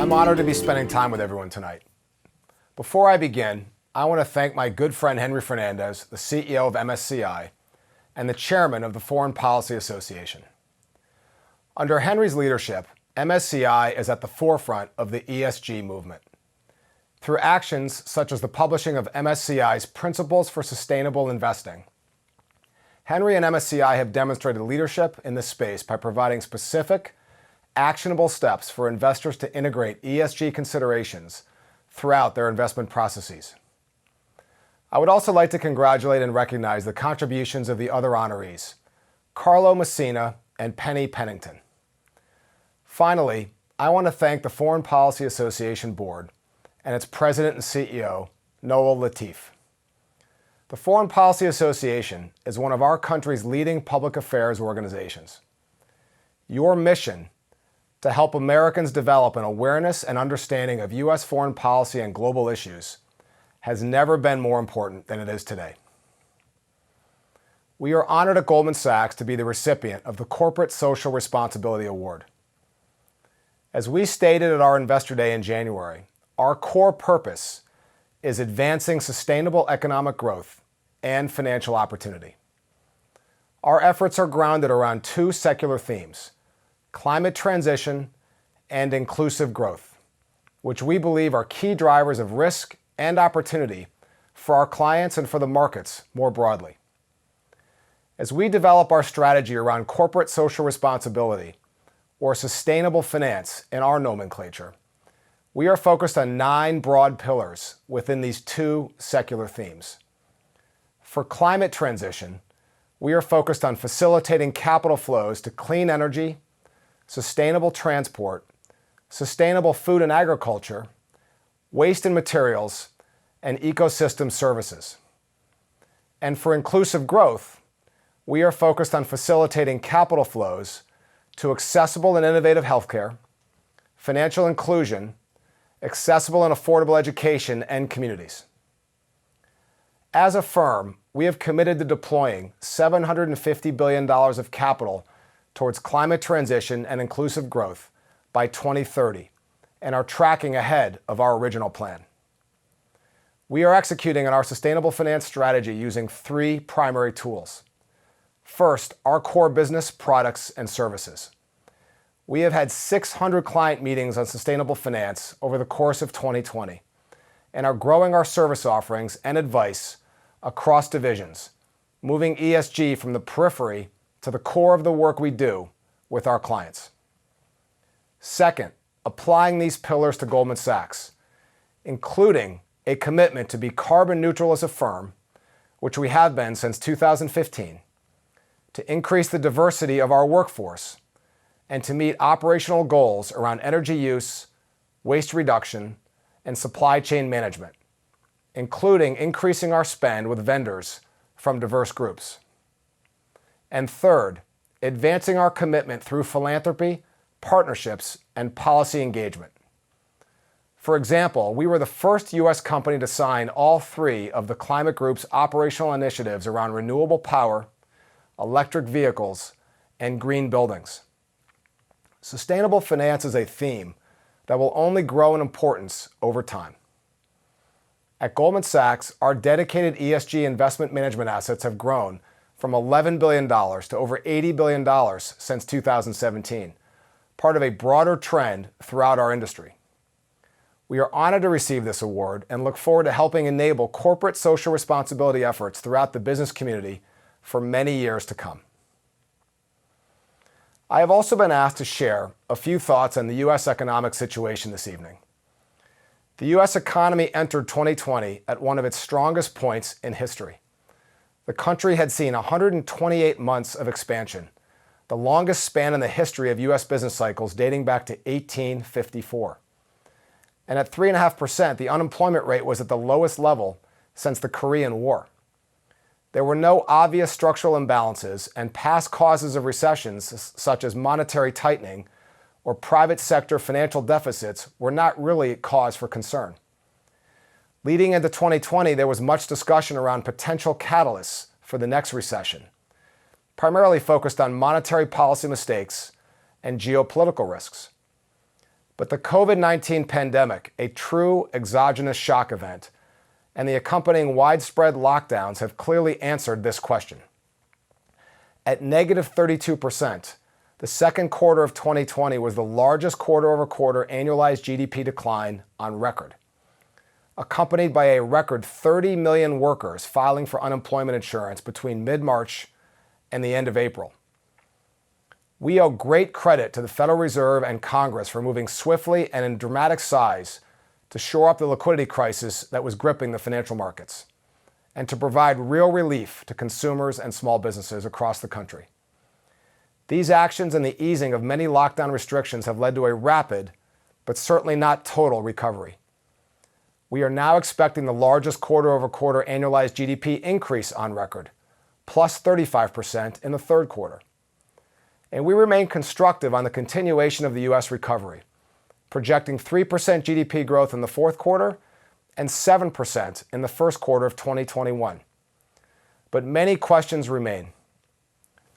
I'm honored to be spending time with everyone tonight. Before I begin, I want to thank my good friend Henry Fernandez, the CEO of MSCI, and the chairman of the Foreign Policy Association. Under Henry's leadership, MSCI is at the forefront of the ESG movement. Through actions such as the publishing of MSCI's Principles for Sustainable Investing, Henry and MSCI have demonstrated leadership in this space by providing specific, actionable steps for investors to integrate ESG considerations throughout their investment processes. I would also like to congratulate and recognize the contributions of the other honorees, Carlo Messina and Penny Pennington. Finally, I want to thank the Foreign Policy Association Board and its president and CEO, Noel Latif. The Foreign Policy Association is one of our country's leading public affairs organizations. Your mission to help Americans develop an awareness and understanding of U.S. foreign policy and global issues has never been more important than it is today. We are honored at Goldman Sachs to be the recipient of the Corporate Social Responsibility Award. As we stated at our Investor Day in January, our core purpose is advancing sustainable economic growth and financial opportunity. Our efforts are grounded around two secular themes: climate transition and inclusive growth, which we believe are key drivers of risk and opportunity for our clients and for the markets more broadly. As we develop our strategy around corporate social responsibility, or sustainable finance in our nomenclature, we are focused on 9 broad pillars within these two secular themes. For climate transition, we are focused on facilitating capital flows to clean energy, sustainable transport, sustainable food and agriculture, waste and materials, and ecosystem services. And for inclusive growth, we are focused on facilitating capital flows to accessible and innovative healthcare, financial inclusion, accessible and affordable education, and communities. As a firm, we have committed to deploying $750 billion of capital towards climate transition and inclusive growth by 2030, and are tracking ahead of our original plan. We are executing on our sustainable finance strategy using 3 primary tools. First, our core business products and services. We have had 600 client meetings on sustainable finance over the course of 2020 and are growing our service offerings and advice across divisions, moving ESG from the periphery to the core of the work we do with our clients. Second, applying these pillars to Goldman Sachs, including a commitment to be carbon neutral as a firm, which we have been since 2015, to increase the diversity of our workforce, and to meet operational goals around energy use, waste reduction, and supply chain management, including increasing our spend with vendors from diverse groups. And third, advancing our commitment through philanthropy, partnerships, and policy engagement. For example, we were the first U.S. company to sign all 3 of the Climate Group's operational initiatives around renewable power, electric vehicles, and green buildings. Sustainable finance is a theme that will only grow in importance over time. At Goldman Sachs, our dedicated ESG investment management assets have grown from $11 billion to over $80 billion since 2017, part of a broader trend throughout our industry. We are honored to receive this award and look forward to helping enable corporate social responsibility efforts throughout the business community for many years to come. I have also been asked to share a few thoughts on the U.S. economic situation this evening. The U.S. economy entered 2020 at one of its strongest points in history. The country had seen 128 months of expansion, the longest span in the history of U.S. business cycles dating back to 1854. And at 3.5%, the unemployment rate was at the lowest level since the Korean War. There were no obvious structural imbalances, and past causes of recessions, such as monetary tightening or private sector financial deficits, were not really cause for concern. Leading into 2020, there was much discussion around potential catalysts for the next recession, primarily focused on monetary policy mistakes and geopolitical risks. But the COVID-19 pandemic, a true exogenous shock event, and the accompanying widespread lockdowns have clearly answered this question. At negative 32%, the second quarter of 2020 was the largest quarter-over-quarter annualized GDP decline on record, accompanied by a record 30 million workers filing for unemployment insurance between mid-March and the end of April. We owe great credit to the Federal Reserve and Congress for moving swiftly and in dramatic size to shore up the liquidity crisis that was gripping the financial markets, and to provide real relief to consumers and small businesses across the country. These actions and the easing of many lockdown restrictions have led to a rapid, but certainly not total, recovery. We are now expecting the largest quarter-over-quarter annualized GDP increase on record, plus 35% in the third quarter. And we remain constructive on the continuation of the U.S. recovery, projecting 3% GDP growth in the fourth quarter and 7% in the first quarter of 2021. But many questions remain.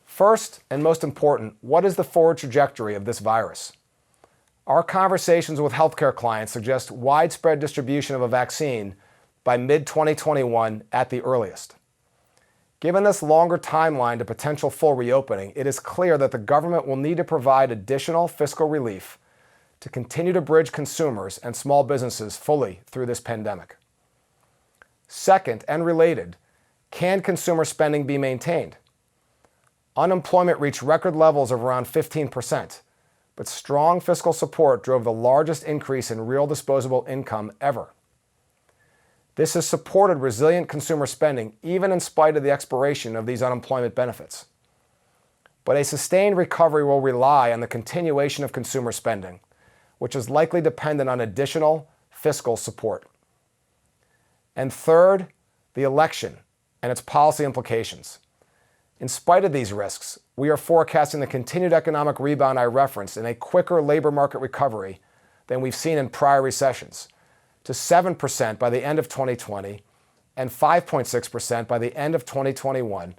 First, and most important, what is the forward trajectory of this virus? Our conversations with healthcare clients suggest widespread distribution of a vaccine by mid-2021 at the earliest. Given this longer timeline to potential full reopening, it is clear that the government will need to provide additional fiscal relief to continue to bridge consumers and small businesses fully through this pandemic. Second, and related, can consumer spending be maintained? Unemployment reached record levels of around 15%, but strong fiscal support drove the largest increase in real disposable income ever. This has supported resilient consumer spending even in spite of the expiration of these unemployment benefits. But a sustained recovery will rely on the continuation of consumer spending, which is likely dependent on additional fiscal support. And third, the election and its policy implications. In spite of these risks, we are forecasting the continued economic rebound I referenced in a quicker labor market recovery than we've seen in prior recessions, to 7% by the end of 2020 and 5.6% by the end of 2021,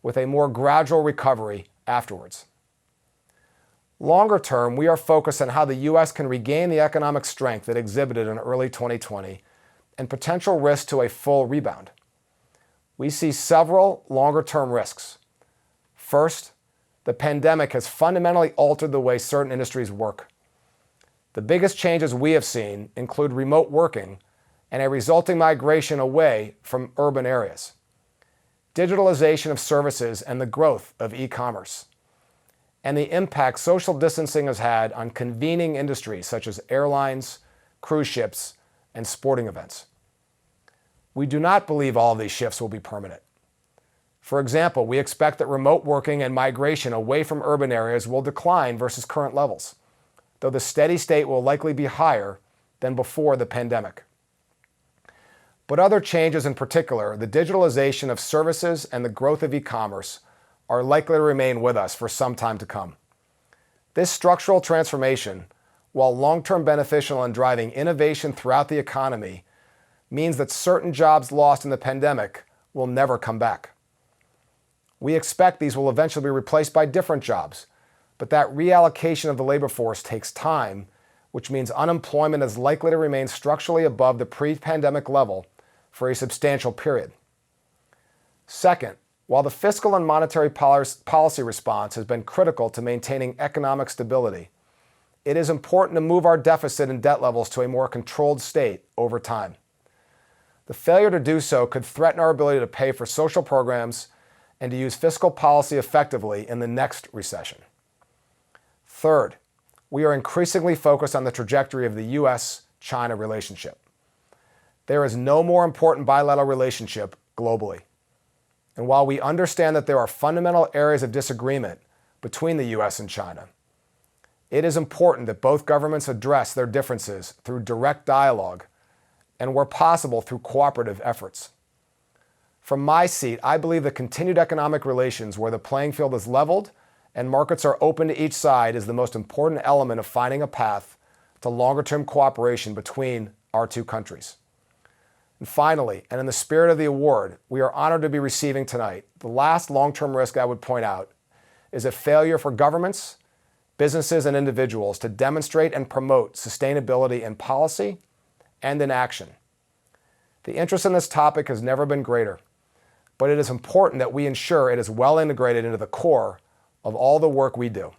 with a more gradual recovery afterwards. Longer term, we are focused on how the U.S. can regain the economic strength it exhibited in early 2020 and potential risk to a full rebound. We see several longer-term risks. First, the pandemic has fundamentally altered the way certain industries work. The biggest changes we have seen include remote working and a resulting migration away from urban areas, digitalization of services and the growth of e-commerce, and the impact social distancing has had on convening industries such as airlines, cruise ships, and sporting events. We do not believe all of these shifts will be permanent. For example, we expect that remote working and migration away from urban areas will decline versus current levels, though the steady state will likely be higher than before the pandemic. But other changes, in particular, the digitalization of services and the growth of e-commerce, are likely to remain with us for some time to come. This structural transformation, while long-term beneficial in driving innovation throughout the economy, means that certain jobs lost in the pandemic will never come back. We expect these will eventually be replaced by different jobs, but that reallocation of the labor force takes time, which means unemployment is likely to remain structurally above the pre-pandemic level for a substantial period. Second, while the fiscal and monetary policy response has been critical to maintaining economic stability, it is important to move our deficit and debt levels to a more controlled state over time. The failure to do so could threaten our ability to pay for social programs and to use fiscal policy effectively in the next recession. Third, we are increasingly focused on the trajectory of the U.S.-China relationship. There is no more important bilateral relationship globally. And while we understand that there are fundamental areas of disagreement between the U.S. and China, it is important that both governments address their differences through direct dialogue and, where possible, through cooperative efforts. From my seat, I believe that continued economic relations where the playing field is leveled and markets are open to each side is the most important element of finding a path to longer-term cooperation between our two countries. And finally, and in the spirit of the award, we are honored to be receiving tonight, the last long-term risk I would point out is a failure for governments businesses, and individuals to demonstrate and promote sustainability in policy and in action. The interest in this topic has never been greater, but it is important that we ensure it is well integrated into the core of all the work we do,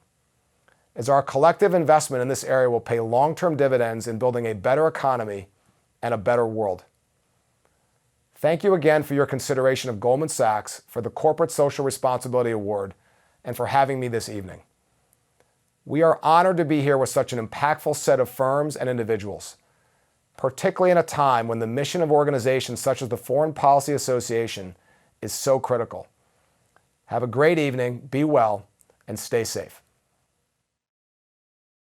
as our collective investment in this area will pay long-term dividends in building a better economy and a better world. Thank you again for your consideration of Goldman Sachs for the Corporate Social Responsibility Award and for having me this evening. We are honored to be here with such an impactful set of firms and individuals, particularly in a time when the mission of organizations such as the Foreign Policy Association is so critical. Have a great evening, be well, and stay safe.